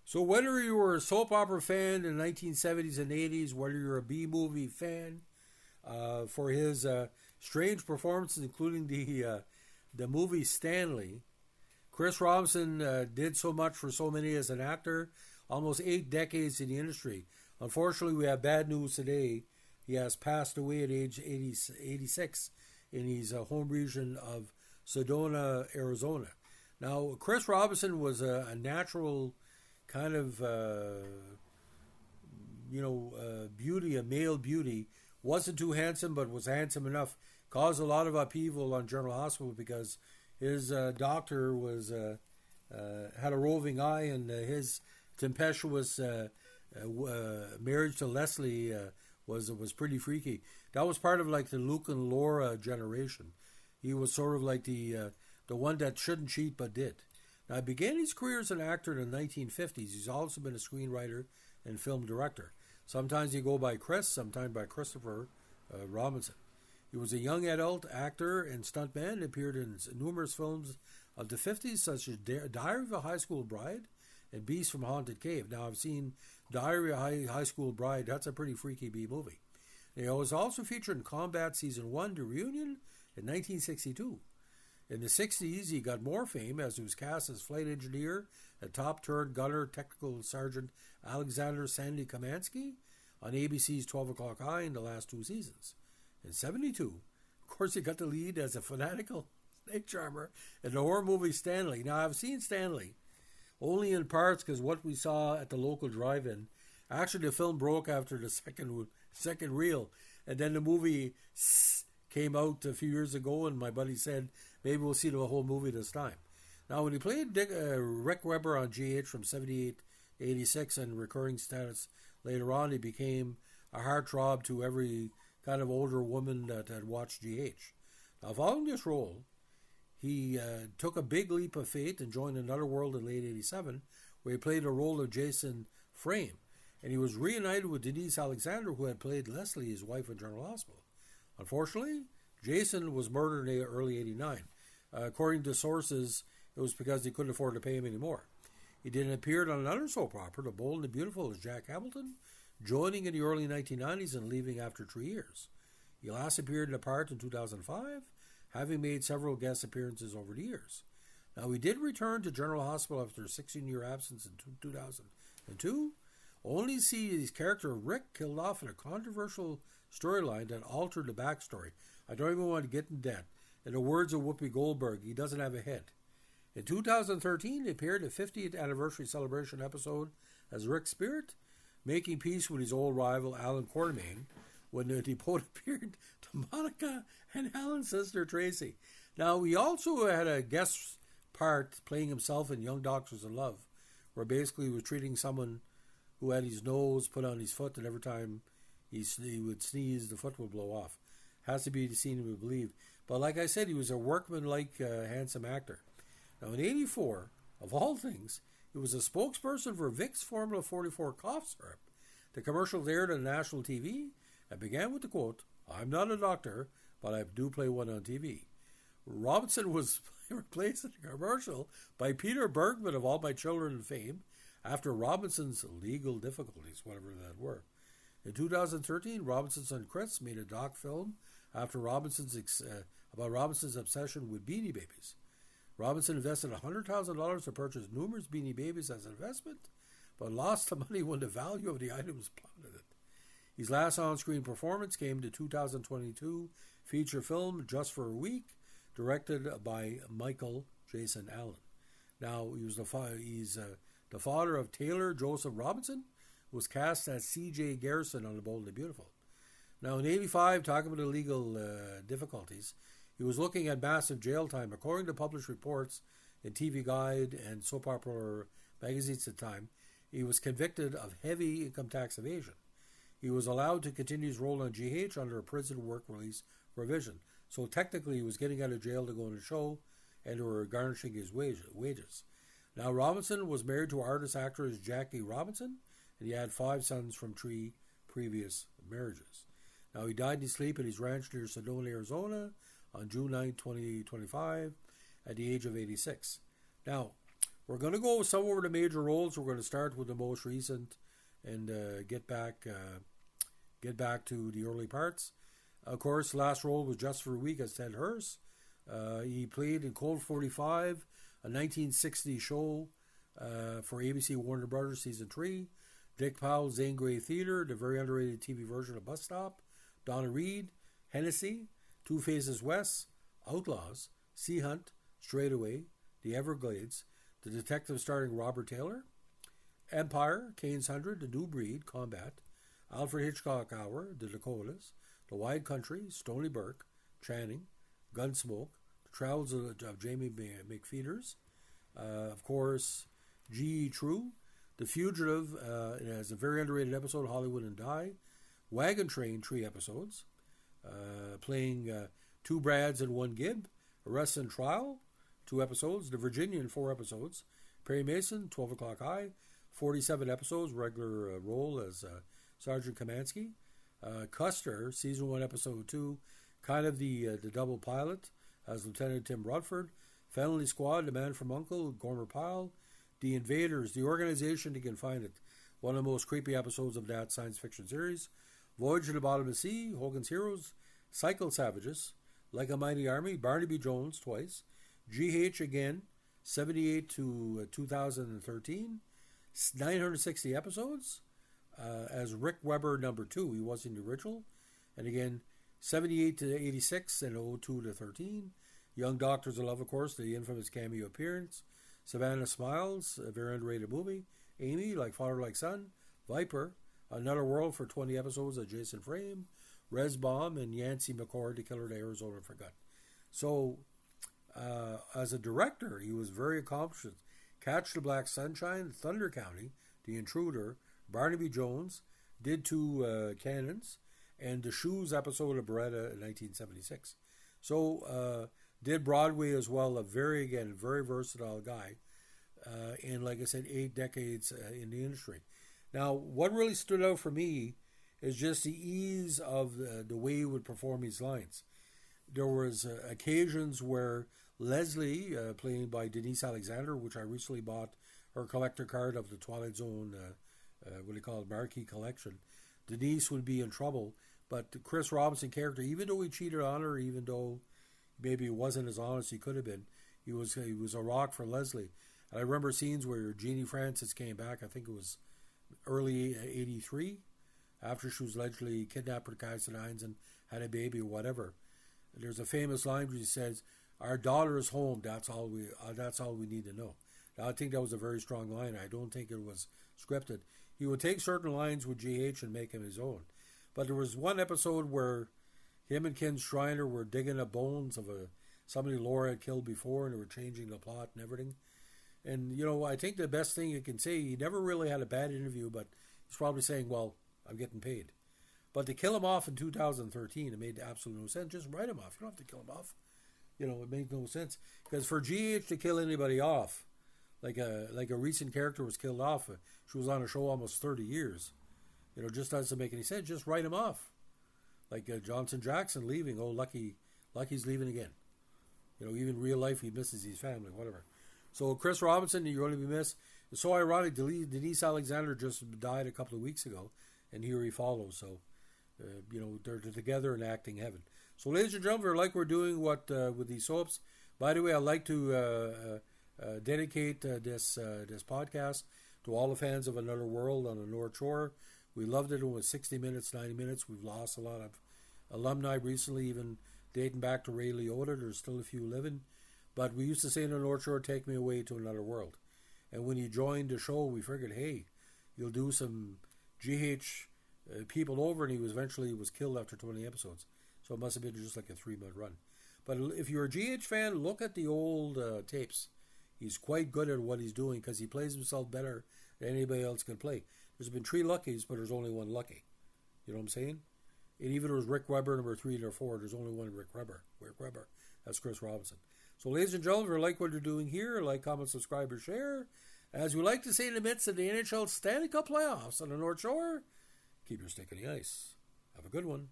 So whether you were a soap opera fan in the 1970s and 80s, whether you're a B-movie fan, for his strange performances, including the movie Stanley, Chris Robinson did so much for so many as an actor, almost 8 decades in the industry. Unfortunately, we have bad news today. He has passed away at age 86 in his home region of Sedona, Arizona. Now, Chris Robinson was a natural kind of, beauty, a male beauty. Wasn't too handsome, but was handsome enough. Caused a lot of upheaval on General Hospital because his doctor was had a roving eye, and his tempestuous marriage to Leslie was pretty freaky. That was part of like the Luke and Laura generation. He was sort of like the one that shouldn't cheat but did. Now, he began his career as an actor in the 1950s. He's also been a screenwriter and film director. Sometimes he go by Chris, sometimes by Christopher Robinson. He was a young adult actor and stuntman and appeared in numerous films of the 50s, such as Diary of a High School Bride and Beast from Haunted Cave. Now, I've seen Diary of a High School Bride. That's a pretty freaky B-movie. He was also featured in Combat Season 1, The Reunion, in 1962. In the 60s, he got more fame as he was cast as flight engineer at Top Turret Gunner Technical Sergeant Alexander Sandy Kamansky on ABC's 12 O'Clock High in the last 2 seasons. In 72, of course, he got the lead as a fanatical snake charmer in the horror movie Stanley. Now, I've seen Stanley only in parts because what we saw at the local drive-in. Actually, the film broke after the second reel, and then the movie came out a few years ago, and my buddy said, maybe we'll see the whole movie this time. Now, when he played Rick Weber on GH from 78 to 86 and recurring status later on, he became a heartthrob to every kind of older woman that had watched GH. Now, following this role, he took a big leap of faith and joined Another World in late 87, where he played the role of Jason Frame. And he was reunited with Denise Alexander, who had played Leslie, his wife in General Hospital. Unfortunately, Jason was murdered in early 89. According to sources, it was because he couldn't afford to pay him anymore. He then appeared on another soap opera, The Bold and the Beautiful, as Jack Hamilton, joining in the early 1990s and leaving after 3 years. He last appeared in a part in 2005, having made several guest appearances over the years. Now, he did return to General Hospital after a 16-year absence in 2002, only to see his character Rick killed off in a controversial storyline that altered the backstory. I don't even want to get in debt. In the words of Whoopi Goldberg, he doesn't have a head. In 2013, he appeared in a 50th anniversary celebration episode as Rick Spirit, making peace with his old rival Alan Quartermain when the both appeared to Monica and Alan's sister Tracy. Now, he also had a guest part playing himself in Young Doctors in Love, where basically he was treating someone who had his nose put on his foot, and every time he would sneeze, the foot would blow off. Has to be seen to be believed. But like I said, he was a workman-like, handsome actor. Now, in 84, of all things, he was a spokesperson for Vicks Formula 44 cough syrup. The commercial aired on national TV and began with the quote, "I'm not a doctor, but I do play one on TV." Robinson was replaced in the commercial by Peter Bergman of All My Children fame after Robinson's legal difficulties, whatever that were. In 2013, Robinson's son Chris made a doc film after about Robinson's obsession with Beanie Babies. Robinson invested $100,000 to purchase numerous Beanie Babies as an investment, but lost the money when the value of the items plummeted. His last on-screen performance came to 2022 feature film Just for a Week, directed by Michael Jason Allen. Now, he's the father of Taylor Joseph Robinson, who was cast as C.J. Garrison on The Bold and the Beautiful. Now, in 85, talking about the legal difficulties, he was looking at massive jail time. According to published reports in TV Guide and soap opera magazines at the time, he was convicted of heavy income tax evasion. He was allowed to continue his role on GH under a prison work release provision. So technically, he was getting out of jail to go on a show, and they were garnishing his wages. Now, Robinson was married to artist-actress Jackie Robinson, and he had 5 sons from 3 previous marriages. Now, he died in his sleep at his ranch near Sedona, Arizona, on June 9, 2025, at the age of 86. Now, We're going to go some over the major roles. We're going to start with the most recent and get back to the early parts. Of course, the last role was just for a week as Ted Hurst. He played in Cold 45, a 1960 show for ABC Warner Brothers Season 3. Dick Powell's Zane Grey Theater, the very underrated TV version of Bus Stop. Donna Reed, Hennessy, Two Faces West, Outlaws, Sea Hunt, Straightaway, The Everglades, The Detective starring Robert Taylor, Empire, Kane's 100, The New Breed, Combat, Alfred Hitchcock Hour, The Dakotas, The Wide Country, Stony Burke, Channing, Gunsmoke, The Travels of Jamie McFeeters, of course, G.E. True, The Fugitive, it has a very underrated episode, Hollywood and Die, Wagon Train, 3 episodes, playing 2 Brads and 1 Gibb, Arrest and Trial, 2 episodes, The Virginian, 4 episodes, Perry Mason, 12 O'Clock High, 47 episodes, regular role as Sergeant Kamansky, Custer, Season 1, Episode 2, kind of the double pilot as Lieutenant Tim Rutherford, Family Squad, The Man from U.N.C.L.E., Gomer Pyle, The Invaders, The Organization to Confine It, one of the most creepy episodes of that science fiction series, Voyage to the Bottom of the Sea, Hogan's Heroes, Cycle Savages, Like a Mighty Army, Barnaby Jones twice, GH again, 78 to 2013, 960 episodes, as Rick Weber number 2, he was in the original, and again, 78 to 86 and 02 to 13, Young Doctors of Love, of course, the infamous cameo appearance, Savannah Smiles, a very underrated movie, Amy, Like Father Like Son, Viper, Another World for 20 episodes of Jason Frame, Resbaum, and Yancey McCord, The Killer to Arizona Forgot. So, as a director, he was very accomplished. Catch the Black Sunshine, Thunder County, The Intruder, Barnaby Jones, did 2 Cannons, and the Shoes episode of Beretta in 1976. So, did Broadway as well, a very versatile guy, and like I said, 8 decades in the industry. Now, what really stood out for me is just the ease of the way he would perform his lines. There was occasions where Leslie, played by Denise Alexander, which I recently bought her collector card of the Twilight Zone, marquee collection. Denise would be in trouble, but the Chris Robinson character, even though he cheated on her, even though maybe he wasn't as honest he could have been, he was a rock for Leslie. And I remember scenes where Genie Francis came back, I think it was early 83, after she was allegedly kidnapped with Castellines and had a baby or whatever. There's a famous line where he says, "Our daughter is home, that's all we need to know." Now, I think that was a very strong line. I don't think it was scripted. He would take certain lines with GH and make them his own. But there was one episode where him and Ken Shriner were digging up bones of somebody Laura had killed before, and they were changing the plot and everything. And, I think the best thing you can say, he never really had a bad interview, but he's probably saying, well, I'm getting paid. But to kill him off in 2013, it made absolutely no sense. Just write him off. You don't have to kill him off. It made no sense. Because for GH to kill anybody off, like a recent character was killed off, she was on a show almost 30 years, just doesn't make any sense. Just write him off. Like Johnson Jackson leaving. Oh, Lucky's leaving again. Even real life, he misses his family, whatever. So Chris Robinson, you're going to be missed. It's so ironic. Denise Alexander just died a couple of weeks ago, and here he follows. So, they're together in acting heaven. So, ladies and gentlemen, like we're doing with these soaps. By the way, I'd like to dedicate this podcast to all the fans of Another World on the North Shore. We loved it. It was 60 minutes, 90 minutes. We've lost a lot of alumni recently, even dating back to Ray Liotta. There's still a few living. But we used to say in the North Shore, take me away to another world. And when he joined the show, we figured, hey, you'll do some GH people over, and he eventually was killed after 20 episodes. So it must have been just like a 3-month run. But if you're a GH fan, look at the old tapes. He's quite good at what he's doing because he plays himself better than anybody else can play. There's been 3 Luckies, but there's only 1 Lucky. You know what I'm saying? And even if it was Rick Weber number 3 or 4, there's only 1 Rick Weber. That's Chris Robinson. So, ladies and gentlemen, if you like what you're doing here, like, comment, subscribe, or share. As we like to say in the midst of the NHL Stanley Cup playoffs on the North Shore, keep your stick in the ice. Have a good one.